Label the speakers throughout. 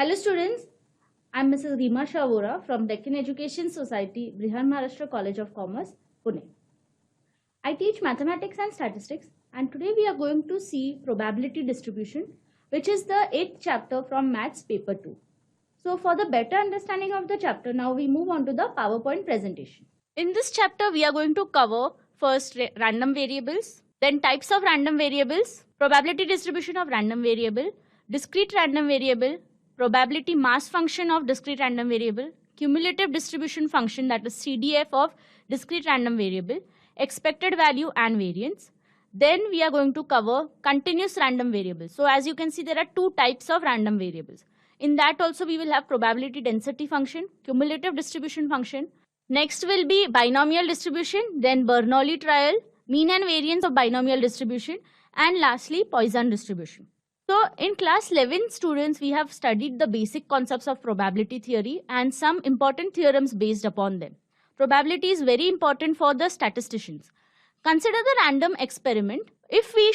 Speaker 1: Hello students, I am Mrs. Rima Shavora from Deccan Education Society, Brihan Maharashtra College of Commerce, Pune. I teach mathematics and statistics, and today we are going to see probability distribution, which is the 8th chapter from Maths paper 2. So for the better understanding of the chapter, now we move on to the PowerPoint presentation. In this chapter, we are going to cover first random variables, then types of random variables, probability distribution of random variable, discrete random variable, probability mass function of discrete random variable, cumulative distribution function, that is CDF of discrete random variable, expected value and variance. Then we are going to cover continuous random variables. So as you can see, there are two types of random variables. In that also we will have probability density function, cumulative distribution function. Next will be binomial distribution, then Bernoulli trial, mean and variance of binomial distribution, and lastly Poisson distribution. So in class 11 students, we have studied the basic concepts of probability theory and some important theorems based upon them. Probability is very important for the statisticians. Consider the random experiment. If we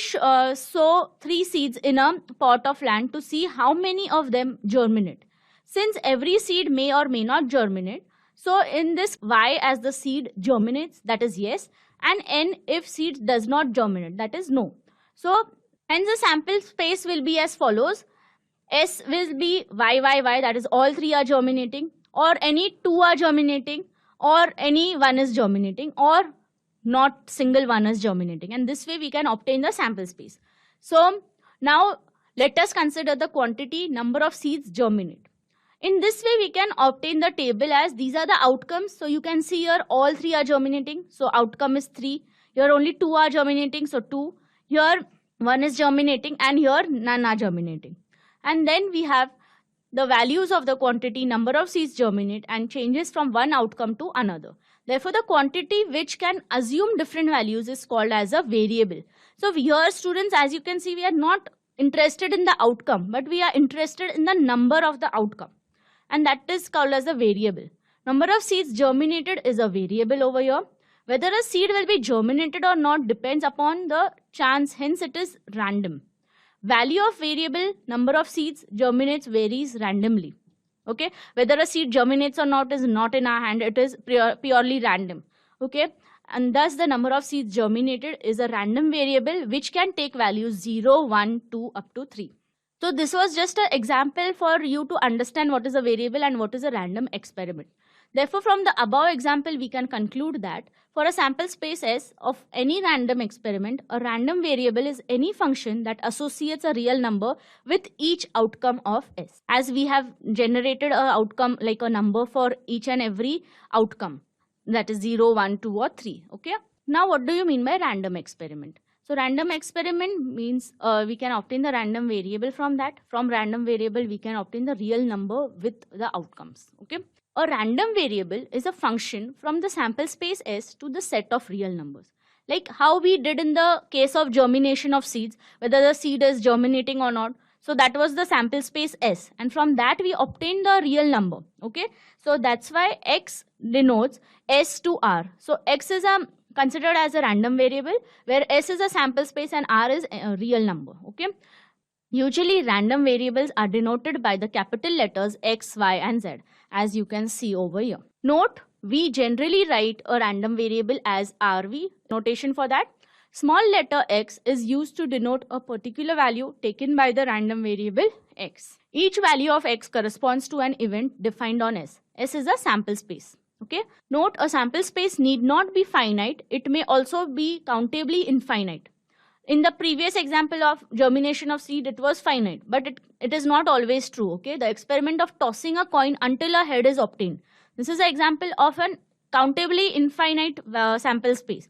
Speaker 1: sow 3 seeds in a pot of land to see how many of them germinate. Since every seed may or may not germinate, so in this Y as the seed germinates, that is yes, and N if seed does not germinate, that is no. So hence the sample space will be as follows. S will be Y, that is all 3 are germinating, or any 2 are germinating, or any 1 is germinating, or not single 1 is germinating. And this way we can obtain the sample space. So now let us consider the quantity, number of seeds germinate. In this way we can obtain the table as these are the outcomes. So you can see here all 3 are germinating. So outcome is 3. Here only 2 are germinating. So 2. Here 1 is germinating and here none are germinating. And then we have the values of the quantity, number of seeds germinate, and changes from one outcome to another. Therefore, the quantity which can assume different values is called as a variable. So here students, as you can see, we are not interested in the outcome, but we are interested in the number of the outcome. And that is called as a variable. Number of seeds germinated is a variable over here. Whether a seed will be germinated or not depends upon the chance, hence it is random. Value of variable, number of seeds germinates varies randomly. Okay, whether a seed germinates or not is not in our hand, it is purely random. Okay, and thus the number of seeds germinated is a random variable which can take values 0, 1, 2 up to 3. So this was just an example for you to understand what is a variable and what is a random experiment. Therefore, from the above example, we can conclude that for a sample space S of any random experiment, a random variable is any function that associates a real number with each outcome of S. As we have generated an outcome like a number for each and every outcome, that is 0, 1, 2 or 3. Okay. Now, what do you mean by random experiment? So random experiment means we can obtain the random variable from that. From random variable, we can obtain the real number with the outcomes. Okay. A random variable is a function from the sample space S to the set of real numbers. Like how we did in the case of germination of seeds, whether the seed is germinating or not. So that was the sample space S, and from that we obtained the real number. Okay. So that's why X denotes S to R. So X is considered as a random variable where S is a sample space and R is a real number. Okay. Usually random variables are denoted by the capital letters X, Y and Z, as you can see over here. Note, we generally write a random variable as RV. Notation for that. Small letter x is used to denote a particular value taken by the random variable x. Each value of x corresponds to an event defined on S. S is a sample space. Okay. Note, a sample space need not be finite. It may also be countably infinite. In the previous example of germination of seed, it was finite, but it is not always true. Okay, the experiment of tossing a coin until a head is obtained. This is an example of an countably infinite sample space.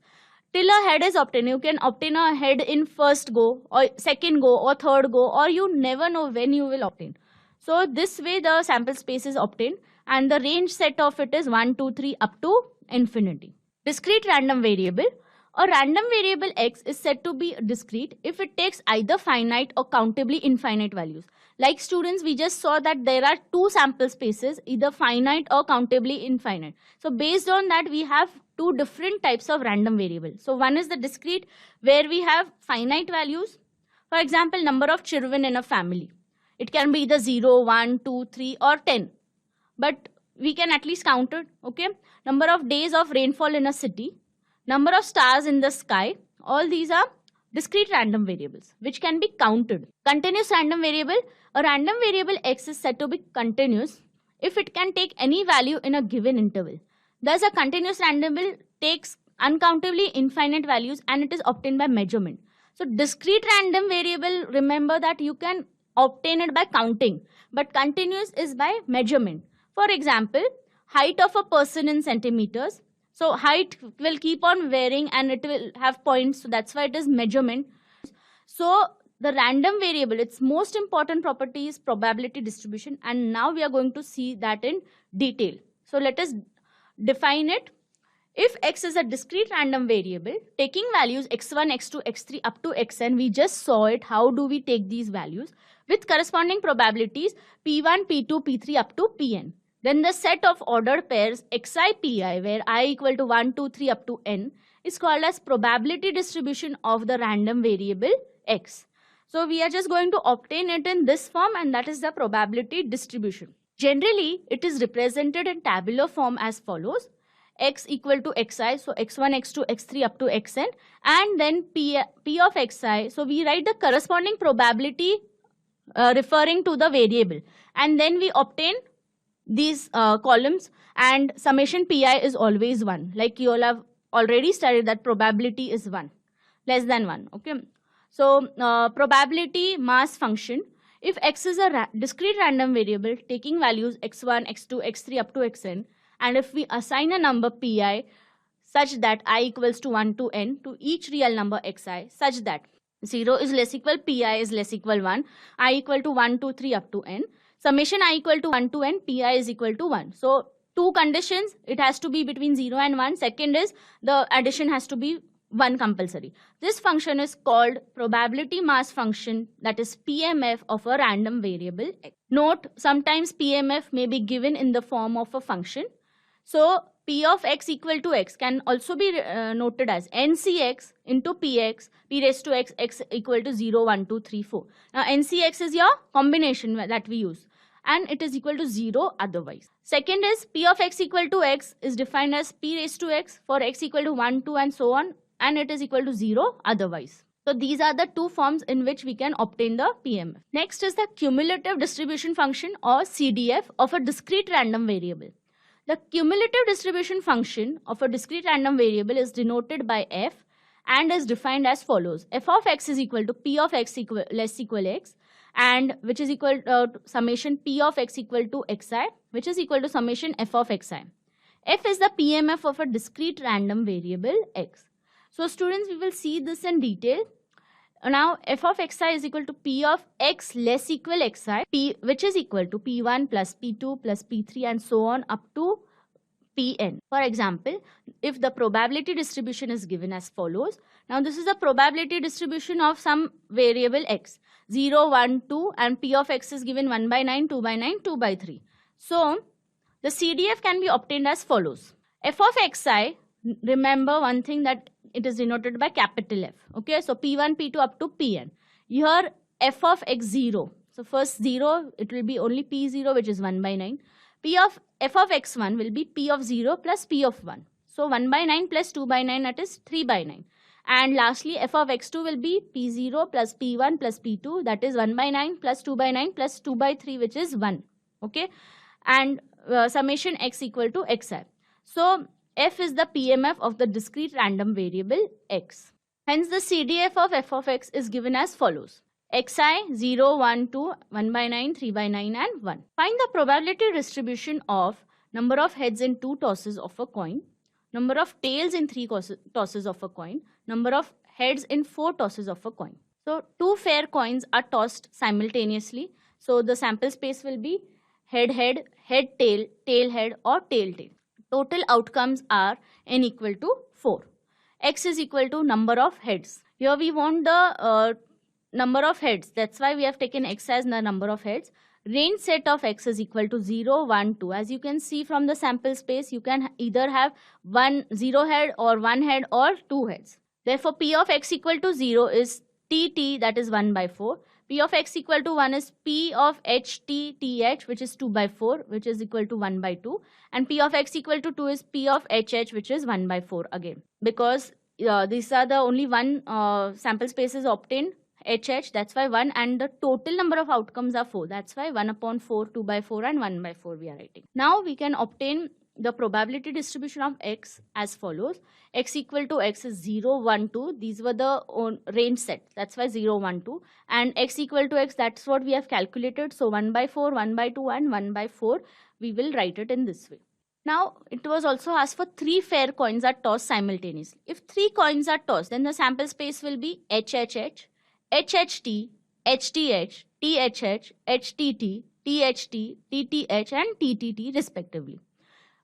Speaker 1: Till a head is obtained, you can obtain a head in first go, or second go, or third go, or you never know when you will obtain. So this way the sample space is obtained, and the range set of it is 1, 2, 3 up to infinity. Discrete random variable. A random variable x is said to be discrete if it takes either finite or countably infinite values. Like students, we just saw that there are two sample spaces, either finite or countably infinite. So based on that, we have two different types of random variables. So one is the discrete, where we have finite values. For example, number of children in a family. It can be either 0, 1, 2, 3 or 10. But we can at least count it, okay? Number of days of rainfall in a city, number of stars in the sky, all these are discrete random variables which can be counted. Continuous random variable, a random variable x is said to be continuous if it can take any value in a given interval. Thus, a continuous random variable takes uncountably infinite values and it is obtained by measurement. So, discrete random variable, remember that you can obtain it by counting, but continuous is by measurement. For example, height of a person in centimeters. So height will keep on varying and it will have points. So that's why it is measurement. So the random variable, its most important property is probability distribution. And now we are going to see that in detail. So let us define it. If x is a discrete random variable, taking values x1, x2, x3 up to xn, we just saw it. How do we take these values? With corresponding probabilities p1, p2, p3 up to pn. Then the set of ordered pairs xi pi, where I equal to 1, 2, 3 up to n, is called as probability distribution of the random variable x. So we are just going to obtain it in this form, and that is the probability distribution. Generally, it is represented in tabular form as follows. X equal to xi, so x1, x2, x3 up to xn, and then p of xi. So we write the corresponding probability referring to the variable, and then we obtain these columns, and summation pi is always 1. Like you all have already studied that probability is 1, less than 1. Okay. So probability mass function, if x is a discrete random variable taking values x1, x2, x3 up to xn, and if we assign a number pi such that I equals to 1 to n to each real number xi, such that 0 is less equal, pi is less equal 1, I equal to 1, 2, 3 up to n, summation I equal to 1 to n, pi is equal to 1. So two conditions, it has to be between 0 and 1. Second is the addition has to be 1 compulsory. This function is called probability mass function, that is PMF of a random variable. Note, sometimes PMF may be given in the form of a function. So P of x equal to x can also be noted as NCX into Px, P raised to x, x equal to 0, 1, 2, 3, 4. Now NCX is your combination that we use, and it is equal to 0 otherwise. Second is P of x equal to x is defined as P raised to x for x equal to 1, 2 and so on, and it is equal to 0 otherwise. So these are the two forms in which we can obtain the PMF. Next is the cumulative distribution function or CDF of a discrete random variable. The cumulative distribution function of a discrete random variable is denoted by f and is defined as follows. F of x is equal to P of x less equal x, and which is equal to summation P of x equal to xi, which is equal to summation f of xi. F is the PMF of a discrete random variable x. So students, we will see this in detail. Now f of xi is equal to P of x less equal xi, P, which is equal to P1 plus P2 plus P3 and so on up to Pn. For example, if the probability distribution is given as follows. Now this is the probability distribution of some variable x, 0, 1, 2, and P of x is given 1 by 9, 2 by 9, 2 by 3. So the CDF can be obtained as follows. F of xi, remember one thing, that it is denoted by capital F. Okay, so P1, P2 up to Pn. Here f of x0. So first 0, it will be only P0, which is 1 by 9. F of x1 will be P of 0 plus P of 1. So 1 by 9 plus 2 by 9, that is 3 by 9. And lastly, f of x2 will be P0 plus P1 plus P2, that is 1 by 9 plus 2 by 9 plus 2 by 3, which is 1. Okay, and summation x equal to xi. So f is the PMF of the discrete random variable x. Hence the CDF of f of x is given as follows. Xi 0, 1, 2, 1 by 9, 3 by 9 and 1. Find the probability distribution of number of heads in 2 tosses of a coin, number of tails in 3 tosses of a coin, number of heads in 4 tosses of a coin. So 2 fair coins are tossed simultaneously. So the sample space will be head head, head tail, tail head or tail tail. Total outcomes are n equal to 4. X is equal to number of heads. Here we want the number of heads. That's why we have taken x as the number of heads. Range set of x is equal to 0, 1, 2. As you can see from the sample space, you can either have 0 head or 1 head or 2 heads. Therefore, P of x equal to 0 is TT, that is 1 by 4. P of x equal to 1 is P of ht, which is 2 by 4, which is equal to 1 by 2. And P of x equal to 2 is P of hh, which is 1 by 4 again. Because these are the only one sample space is obtained, hh, that's why 1. And the total number of outcomes are 4. That's why 1 upon 4, 2 by 4 and 1 by 4 we are writing. Now we can obtain the probability distribution of x as follows. X equal to x is 0, 1, 2. These were the range set. That's why 0, 1, 2. And x equal to x, that's what we have calculated. So 1 by 4, 1 by 2 and 1 by 4. We will write it in this way. Now, it was also asked for 3 fair coins are tossed simultaneously. If 3 coins are tossed, then the sample space will be HHH, HHT, HTH, THH, HTT, THT, TTH and TTT respectively.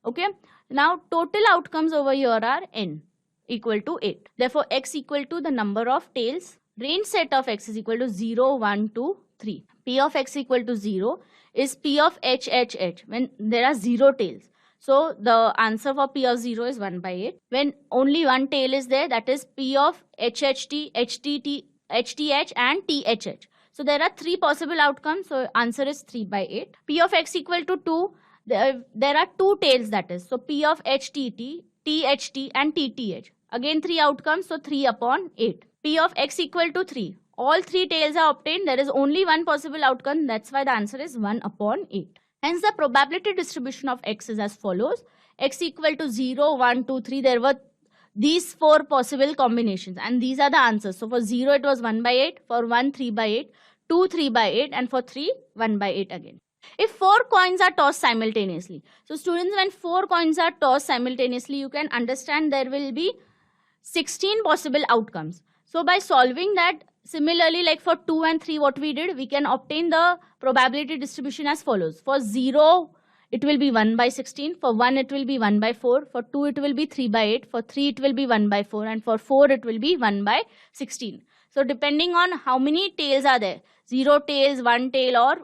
Speaker 1: Okay. Now, total outcomes over here are n equal to 8. Therefore, x equal to the number of tails. Range set of x is equal to 0, 1, 2, 3. P of x equal to 0 is P of HHH when there are 0 tails. So, the answer for P of 0 is 1 by 8. When only one tail is there, that is P of HHT, HTT, HTH and THH. So, there are 3 possible outcomes. So, answer is 3 by 8. P of x equal to 2. There are 2 tails, that is. So, P of HTT, THT and TTH. Again 3 outcomes, so 3 upon 8. P of x equal to 3. All 3 tails are obtained. There is only one possible outcome. That's why the answer is 1 upon 8. Hence, the probability distribution of x is as follows. X equal to 0, 1, 2, 3. There were these 4 possible combinations. And these are the answers. So, for 0, it was 1 by 8. For 1, 3 by 8. 2, 3 by 8. And for 3, 1 by 8 again. If 4 coins are tossed simultaneously. So, students, when 4 coins are tossed simultaneously, you can understand there will be 16 possible outcomes. So, by solving that, similarly, like for 2 and 3, what we did, we can obtain the probability distribution as follows. For 0, it will be 1 by 16. For 1, it will be 1 by 4. For 2, it will be 3 by 8. For 3, it will be 1 by 4. And for 4, it will be 1 by 16. So, depending on how many tails are there, 0 tails, 1 tail or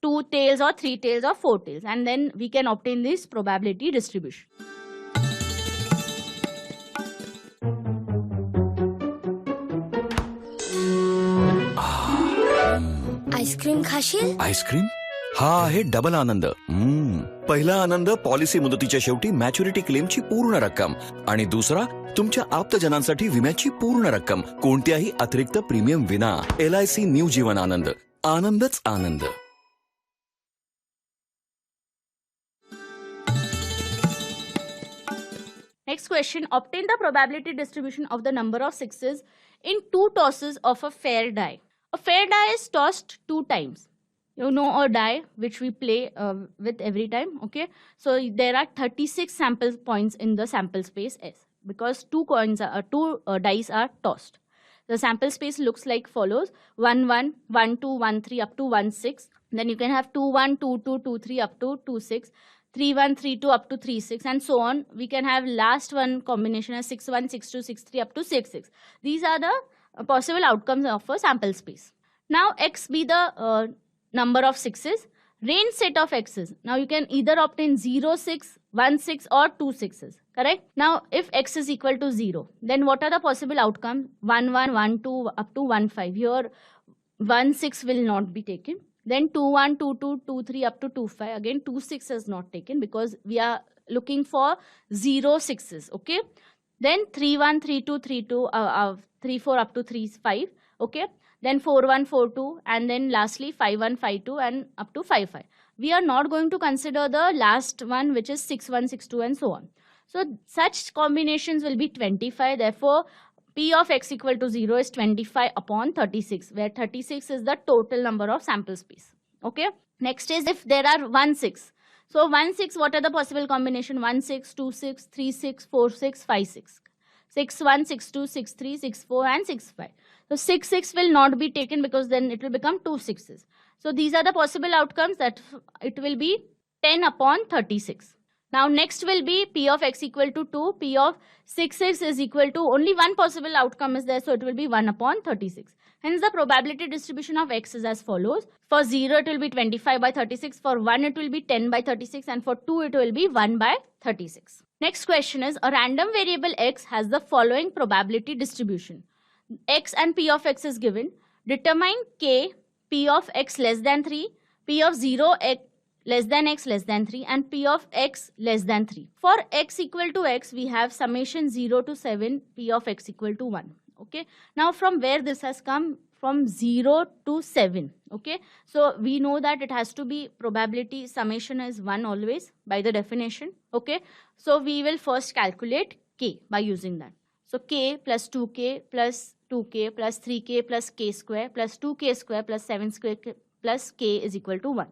Speaker 1: 2 tails or 3 tails or 4 tails. And then we can obtain this probability distribution.
Speaker 2: Ice cream खाशील?
Speaker 3: Ice cream? हा आहे double आनंद. पहिला आनंद policy मुदतीच्या शेवटी maturity क्लेमची पूर्ण रक्कम आणि दुसरा तुमच्या आप्तजनांसाठी विम्याची पूर्ण रक्कम कोणत्याही अतिरिक्त प्रीमियम विना. LIC new Jeevan Anand. आनंदच आनंद.
Speaker 1: Next question, obtain the probability distribution of the number of sixes in 2 tosses of a fair die. A fair die is tossed 2 times. You know a die which we play with every time, okay? So there are 36 sample points in the sample space S because 2 dice are tossed. The sample space looks like follows: 1, 1, 1, 2, 1, 3 up to 1, 6. Then you can have 2, 1, 2, 2, 2, 3 up to 2, 6. 3, 1, 3, 2 up to 3, 6 and so on. We can have last one combination as 6, 1, 6, 2, 6, 3 up to 6, 6. These are the possible outcomes of a sample space. Now x be the number of sixes. Range set of x's. Now you can either obtain 0, 6, 1, 6 or 2 sixes. Correct? Now if x is equal to 0, then what are the possible outcomes? 1, 1, 1, 2 up to 1, 5. Here 1, 6 will not be taken. Then 2, 1, 2, 2, 2, 3 up to 2, 5. Again 2, 6 is not taken because we are looking for 0 sixes. Okay. Then 3, 1, 3, 2, 3, 2, 3, 4 up to 3, 5. Okay. Then 4, 1, 4, 2 and then lastly 5, 1, 5, 2 and up to 5, 5. We are not going to consider the last one which is 6, 1, 6, 2 and so on. So such combinations will be 25. Therefore, P of x equal to 0 is 25 upon 36 where 36 is the total number of sample space. Okay. Next is if there are 1, 6. So 1, 6, what are the possible combination? 1, 6, 2, 6, 3, 6, 4, 6, 5, 6. 6, 1, 6, 2, 6, 3, 6, 4 and 6, 5. So 6, 6 will not be taken because then it will become 2 sixes. So these are the possible outcomes that it will be 10 upon 36. Now next will be P of x equal to 2. P of 6, 6 is equal to only one possible outcome is there. So it will be 1 upon 36. Hence the probability distribution of x is as follows. For 0 it will be 25 by 36. For 1 it will be 10 by 36. And for 2 it will be 1 by 36. Next question is a random variable x has the following probability distribution. X and P of x is given. determine k, p of x less than 3, p of 0 x less than x less than 3 and p of x less than 3. For x equal to x, we have summation 0 to 7 p of x equal to 1. Okay. Now from where this has come? From 0 to 7. Okay. So we know that it has to be probability summation is 1 always by the definition. Okay. So we will first calculate k by using that. So k plus 2k plus 2k plus 3k plus k square plus 2k square plus 7 square plus k is equal to 1.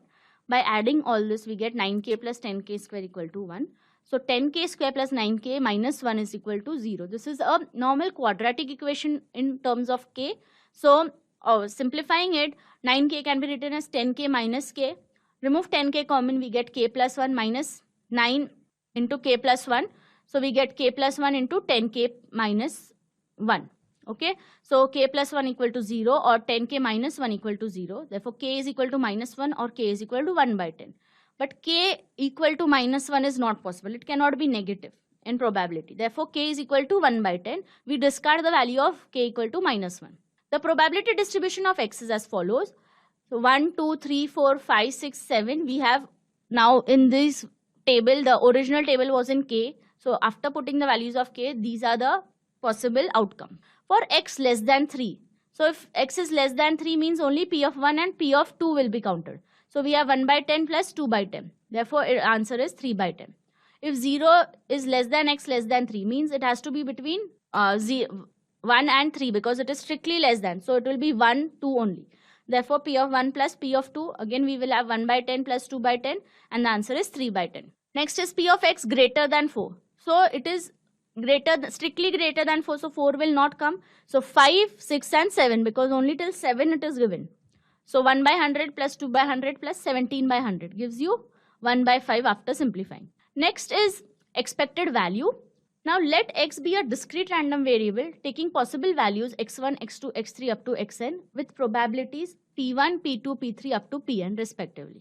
Speaker 1: By adding all this, we get 9k plus 10k square equal to 1. So 10k square plus 9k minus 1 is equal to 0. This is a normal quadratic equation in terms of k. So simplifying it, 9k can be written as 10k minus k. Remove 10k common, we get k plus 1 minus 9 into k plus 1. So we get k plus 1 into 10k minus 1. Okay, so k plus 1 equal to 0 or 10k minus 1 equal to 0. Therefore, k is equal to minus 1 or k is equal to 1 by 10. But k equal to minus 1 is not possible. It cannot be negative in probability. Therefore, k is equal to 1 by 10. We discard the value of k equal to minus 1. The probability distribution of x is as follows. So 1, 2, 3, 4, 5, 6, 7. We have now in this table, the original table was in k. So after putting the values of k, these are the possible outcome. For x less than 3. So if x is less than 3 means only p of 1 and p of 2 will be counted. So we have 1 by 10 plus 2 by 10. Therefore, answer is 3 by 10. If 0 is less than x less than 3 means it has to be between 1 and 3 because it is strictly less than. So it will be 1, 2 only. Therefore, p of 1 plus p of 2. Again, we will have 1 by 10 plus 2 by 10 and the answer is 3 by 10. Next is p of x greater than 4. So it is strictly greater than 4, so 4 will not come. So 5, 6 and 7 because only till 7 it is given. So 1 by 100 plus 2 by 100 plus 17 by 100 gives you 1 by 5 after simplifying. Next is expected value. Now let x be a discrete random variable taking possible values x1, x2, x3 up to xn with probabilities p1, p2, p3 up to pn respectively.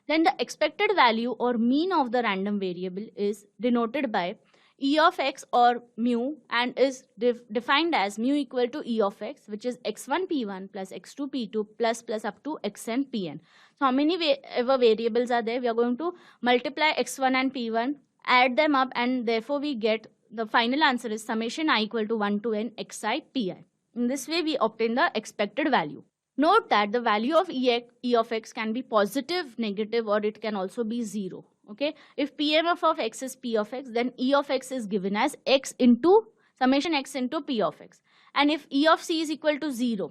Speaker 1: Then the expected value or mean of the random variable is denoted by e of x or mu and is defined as mu equal to e of x, which is x1 p1 plus x2 p2 plus up to xn pn. So how many ever variables are there? We are going to multiply x1 and p1, add them up, and therefore we get the final answer is summation I equal to 1 to n xi pi. In this way we obtain the expected value. Note that the value of e of x can be positive, negative, or it can also be 0. Okay, if PMF of x is p of x, then e of x is given as x into summation x into p of x. And if e of c is equal to 0,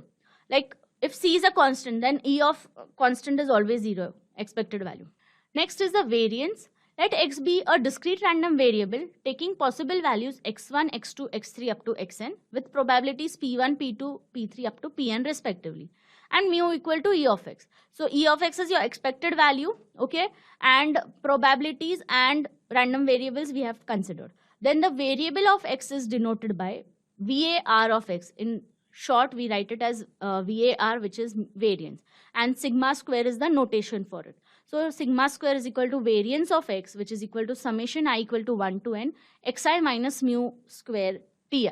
Speaker 1: like if c is a constant, then e of constant is always 0, expected value. Next is the variance. Let x be a discrete random variable taking possible values x1, x2, x3 up to xn with probabilities p1, p2, p3 up to pn respectively. And mu equal to e of x. So e of x is your expected value, okay, and probabilities and random variables we have considered. Then the variable of x is denoted by VAR of x. In short, we write it as VAR, which is variance, and sigma square is the notation for it. So sigma square is equal to variance of x, which is equal to summation I equal to 1 to n xi minus mu square ti.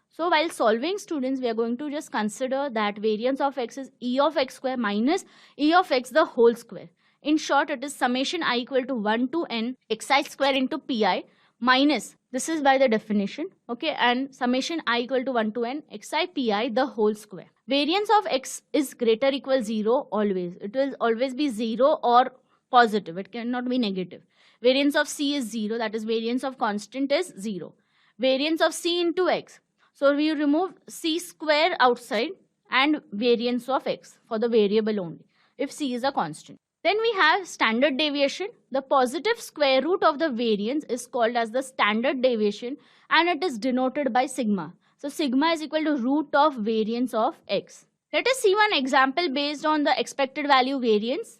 Speaker 1: So while solving, students, we are going to just consider that variance of x is e of x square minus e of x the whole square. In short, it is summation I equal to 1 to n xi square into pi minus, this is by the definition, okay, and summation I equal to 1 to n xi pi the whole square. Variance of x is greater equal 0 always. It will always be 0 or positive. It cannot be negative. Variance of c is 0, that is variance of constant is 0. Variance of c into x. So we remove c square outside and variance of x for the variable only if c is a constant. Then we have standard deviation. The positive square root of the variance is called as the standard deviation and it is denoted by sigma. So sigma is equal to root of variance of x. Let us see one example based on the expected value variance.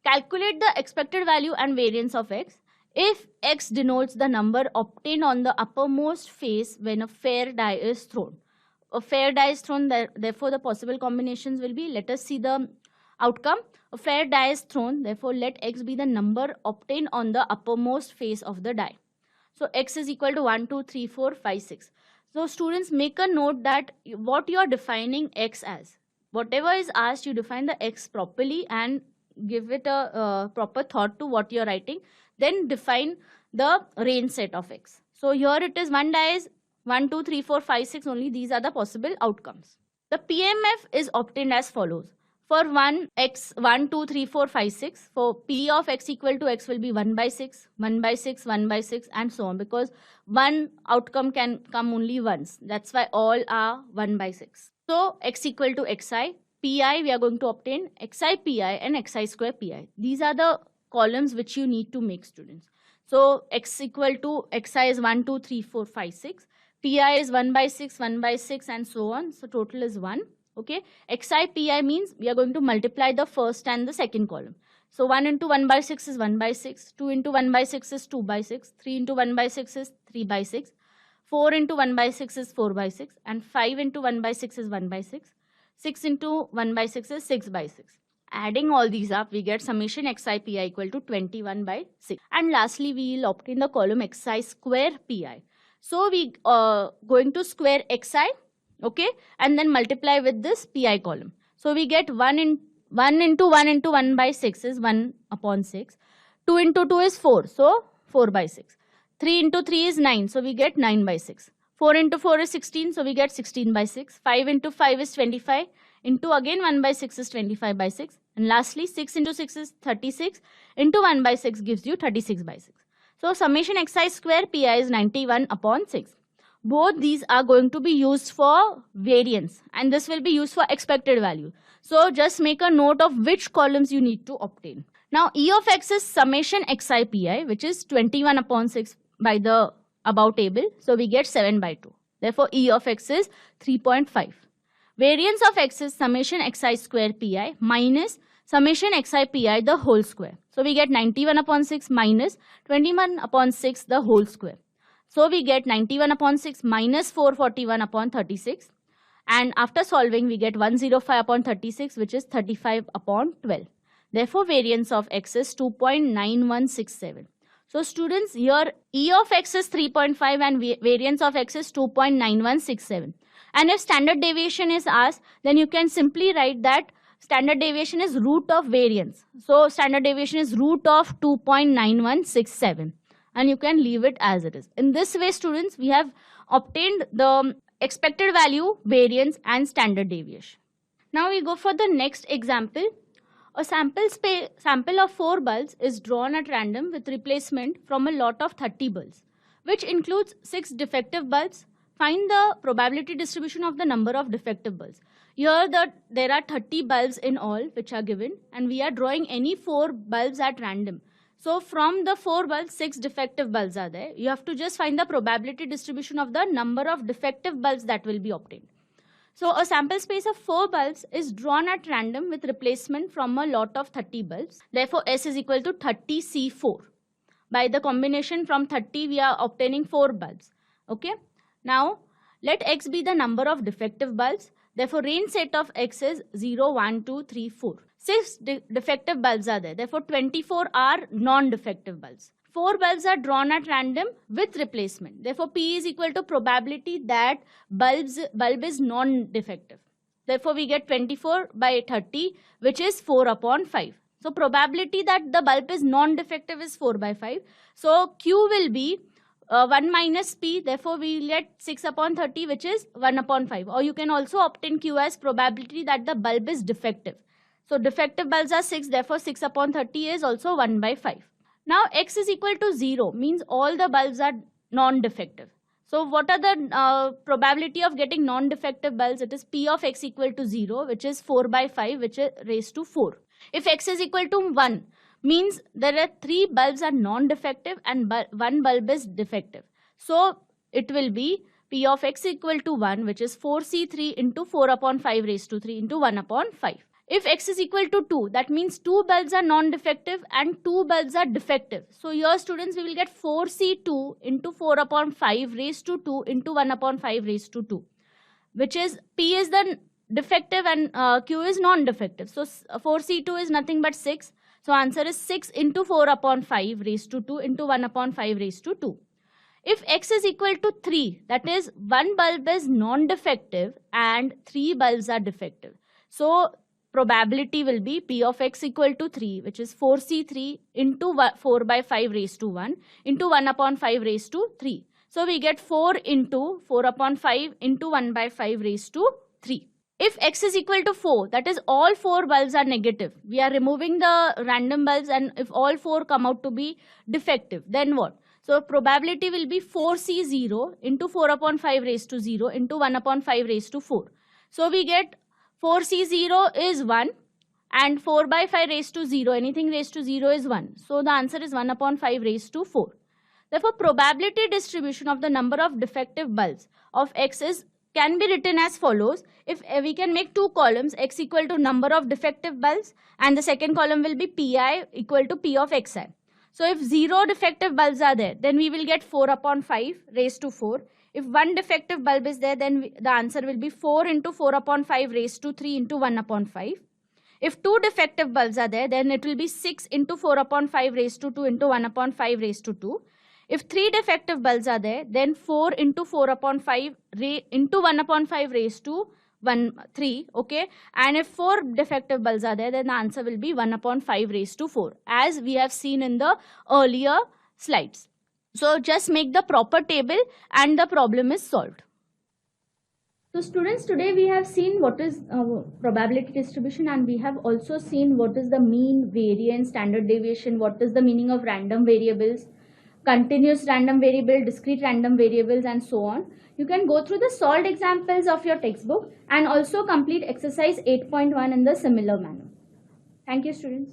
Speaker 1: Calculate the expected value and variance of x. If x denotes the number obtained on the uppermost face when a fair die is thrown. A fair die is thrown, therefore the possible combinations will be, let us see the outcome. A fair die is thrown, therefore let x be the number obtained on the uppermost face of the die. So x is equal to 1, 2, 3, 4, 5, 6. So students, make a note that what you are defining x as. whatever is asked, you define the x properly and give it a proper thought to what you're writing. Then define the range set of x. So here it is 1 dies, 1, 2, 3, 4, 5, 6 only. These are the possible outcomes. The PMF is obtained as follows. For 1, x, 1, 2, 3, 4, 5, 6. For P of x equal to x will be 1 by 6, 1 by 6, 1 by 6 and so on, because one outcome can come only once. That's why all are 1 by 6. So x equal to xi, pi we are going to obtain xi pi and xi square pi. These are the columns which you need to make, students. So x equal to xi is 1, 2, 3, 4, 5, 6. Pi is 1 by 6, 1 by 6 and so on. So total is 1. Okay. Xi pi means we are going to multiply the first and the second column. So 1 into 1 by 6 is 1 by 6. 2 into 1 by 6 is 2 by 6. 3 into 1 by 6 is 3 by 6. 4 into 1 by 6 is 4 by 6. And 5 into 1 by 6 is 1 by 6. 6 into 1 by 6 is 6 by 6. Adding all these up, we get summation xi pi equal to 21 by 6. And lastly, we will obtain the column xi square pi. So we going to square xi, okay, and then multiply with this pi column. So we get 1 into 1 by 6 is 1 upon 6. 2 into 2 is 4, so 4 by 6. 3 into 3 is 9, so we get 9 by 6. 4 into 4 is 16, so we get 16 by 6. 5 into 5 is 25. Into again 1 by 6 is 25 by 6. And lastly 6 into 6 is 36. Into 1 by 6 gives you 36 by 6. So summation xi square pi is 91 upon 6. Both these are going to be used for variance and this will be used for expected value. So just make a note of which columns you need to obtain. Now E of x is summation xi pi, which is 21 upon 6 by the above table. So we get 7 by 2. Therefore E of x is 3.5. Variance of x is summation xi square pi minus summation xi pi the whole square. So we get 91 upon 6 minus 21 upon 6 the whole square. So we get 91 upon 6 minus 441 upon 36. And after solving, we get 105 upon 36, which is 35 upon 12. Therefore, variance of x is 2.9167. So students, here E of x is 3.5 and variance of x is 2.9167. And if standard deviation is asked, then you can simply write that standard deviation is root of variance. So standard deviation is root of 2.9167. And you can leave it as it is. In this way, students, we have obtained the expected value, variance and standard deviation. Now we go for the next example. A sample of 4 bulbs is drawn at random with replacement from a lot of 30 bulbs, which includes 6 defective bulbs. Find the probability distribution of the number of defective bulbs. Here there are 30 bulbs in all which are given and we are drawing any 4 bulbs at random. So from the 4 bulbs, 6 defective bulbs are there. You have to just find the probability distribution of the number of defective bulbs that will be obtained. So a sample space of 4 bulbs is drawn at random with replacement from a lot of 30 bulbs. Therefore, S is equal to 30C4. By the combination from 30, we are obtaining 4 bulbs. Okay. Now, let X be the number of defective bulbs. Therefore, range set of X is 0, 1, 2, 3, 4. 6 defective bulbs are there. Therefore, 24 are non-defective bulbs. 4 bulbs are drawn at random with replacement. Therefore, P is equal to probability that bulb is non-defective. Therefore, we get 24 by 30, which is 4 upon 5. So, probability that the bulb is non-defective is 4 by 5. So, Q will be 1 minus P. Therefore, we will get 6 upon 30, which is 1 upon 5. Or you can also obtain Q as probability that the bulb is defective. So, defective bulbs are 6. Therefore, 6 upon 30 is also 1 by 5. Now, X is equal to 0 means all the bulbs are non-defective. So, what are the probability of getting non-defective bulbs? It is P of X equal to 0, which is 4 by 5, which is raised to 4. If X is equal to 1, means there are 3 bulbs are non-defective and 1 bulb is defective. So, it will be P of X equal to 1, which is 4C3 into 4 upon 5 raised to 3 into 1 upon 5. If X is equal to 2, that means 2 bulbs are non-defective and 2 bulbs are defective. So here students, we will get 4C2 into 4 upon 5 raised to 2 into 1 upon 5 raised to 2. Which is P is the defective and Q is non-defective. So 4C2 is nothing but 6. So answer is 6 into 4 upon 5 raised to 2 into 1 upon 5 raised to 2. If X is equal to 3, that is 1 bulb is non-defective and 3 bulbs are defective. So probability will be P of x equal to 3, which is 4C3 into 4 by 5 raised to 1 into 1 upon 5 raised to 3. So we get 4 into 4 upon 5 into 1 by 5 raised to 3. If x is equal to 4, that is all 4 bulbs are negative. We are removing the random bulbs, and if all 4 come out to be defective, then what? So probability will be 4C0 into 4 upon 5 raised to 0 into 1 upon 5 raised to 4. So we get 4C0 is 1 and 4 by 5 raised to 0, anything raised to 0 is 1. So the answer is 1 upon 5 raised to 4. Therefore, probability distribution of the number of defective bulbs of x can be written as follows. If we can make two columns, x equal to number of defective bulbs, and the second column will be pi equal to p of xi. So if 0 defective bulbs are there, then we will get 4 upon 5 raised to 4. If 1 defective bulb is there, then the answer will be 4 into 4 upon 5 raised to 3 into 1 upon 5. If 2 defective bulbs are there, then it will be 6 into 4 upon 5 raised to 2 into 1 upon 5 raised to 2. If 3 defective bulbs are there, then 4 into 4 upon 5 into 1 upon 5 raised to 3, okay? And if 4 defective bulbs are there, then the answer will be 1 upon 5 raised to 4, as we have seen in the earlier slides. So just make the proper table and the problem is solved. So students, today we have seen what is probability distribution, and we have also seen what is the mean, variance, standard deviation, what is the meaning of random variables, continuous random variable, discrete random variables, and so on. You can go through the solved examples of your textbook and also complete exercise 8.1 in the similar manner. Thank you, students.